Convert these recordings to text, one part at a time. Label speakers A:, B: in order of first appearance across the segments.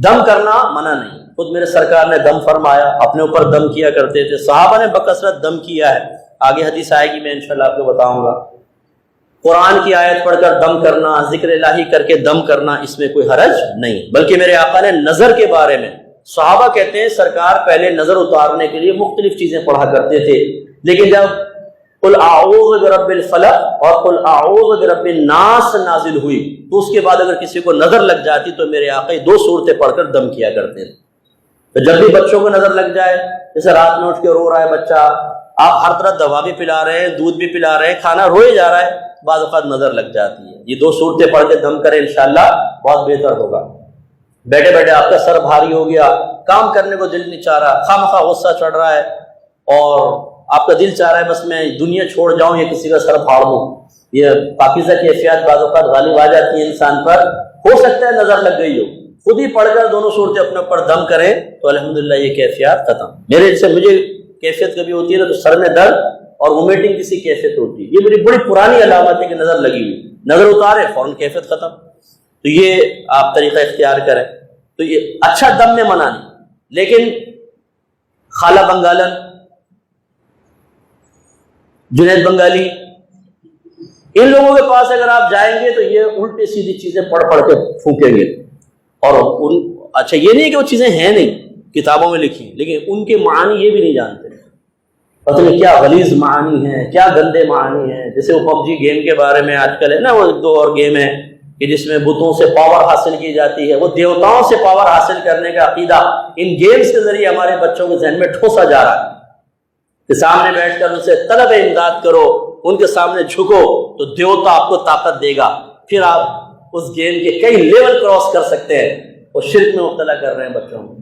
A: دم کرنا منع نہیں، خود میرے سرکار نے دم فرمایا، اپنے اوپر دم کیا کرتے تھے، صحابہ نے بکثرت دم کیا ہے، آگے حدیث آئے گی میں انشاءاللہ آپ کو بتاؤں گا۔ قرآن کی آیت پڑھ کر دم کرنا، ذکر الہی کر کے دم کرنا، اس میں کوئی حرج نہیں، بلکہ میرے آقا نے نظر کے بارے میں، صحابہ کہتے ہیں سرکار پہلے نظر اتارنے کے لیے مختلف چیزیں پڑھا کرتے تھے، لیکن جب قل اعوذ برب الفلق اور قل اعوذ برب الناس نازل ہوئی تو اس کے بعد اگر کسی کو نظر لگ جاتی تو میرے آقا دو صورتیں پڑھ کر دم کیا کرتے تھے۔ تو جب بھی بچوں کو نظر لگ جائے، جیسے رات میں اٹھ کے رو رہا ہے بچہ، آپ ہر طرح دوا بھی پلا رہے ہیں، دودھ بھی پلا رہے ہیں، کھانا روئے جا رہا ہے، بعض اوقات نظر لگ جاتی ہے، یہ دو صورتیں پڑھ کے دم کریں انشاءاللہ بہت بہتر ہوگا۔ بیٹھے بیٹھے آپ کا سر بھاری ہو گیا، کام کرنے کو دل نہیں چاہ رہا، خواہ غصہ چڑھ رہا ہے اور آپ کا دل چاہ رہا ہے بس میں دنیا چھوڑ جاؤں یا کسی کا سر پھاڑ دوں، یہ پاکیزہ کیفیات بعض اوقات غالب آ جاتی ہیں انسان پر، ہو سکتا ہے نظر لگ گئی ہو، خود ہی پڑھ کر دونوں صورتیں اپنے اوپر دم کریں تو الحمدللہ یہ کیفیات ختم۔ مجھے کیفیت کبھی ہوتی ہے نا تو سر میں درد اور وومیٹنگ کسی کیفیت ہوتی ہے، یہ میری بڑی پرانی علامت ہے کہ نظر لگی ہوئی، نظر اتارے فوراً کیفیت ختم۔ تو یہ آپ طریقہ اختیار کریں، تو یہ اچھا دم میں منع نہیں، لیکن خالہ بنگالن، جنید بنگالی، ان لوگوں کے پاس اگر آپ جائیں گے تو یہ الٹی سیدھی چیزیں پڑھ کے پھونکیں گے، اور اچھا یہ نہیں کہ وہ چیزیں ہیں نہیں کتابوں میں لکھی، لیکن ان کے معنی یہ بھی نہیں جانتے، پتہ نہیں کیا غلیظ معنی ہیں، کیا گندے معنی ہیں۔ جیسے وہ پب جی گیم کے بارے میں آج کل ہے نا، وہ دو اور گیم ہے کہ جس میں بتوں سے پاور حاصل کی جاتی ہے، وہ دیوتاؤں سے پاور حاصل کرنے کا عقیدہ ان گیمز کے ذریعے ہمارے بچوں کے ذہن میں ٹھوسا جا رہا ہے کہ سامنے بیٹھ کر ان سے طلب امداد کرو، ان کے سامنے جھکو تو دیوتا آپ کو طاقت دے گا، پھر آپ اس گیم کے کئی لیول کراس کر سکتے ہیں، وہ شرک میں مبتلا کر رہے ہیں بچوں کو۔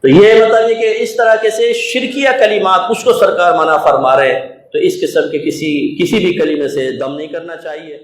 A: تو یہ مطلب یہ کہ اس طرح کے سے شرکیہ کلمات اس کو سرکار منع فرما رہے ہیں، تو اس قسم کے کسی بھی کلمے سے دم نہیں کرنا چاہیے۔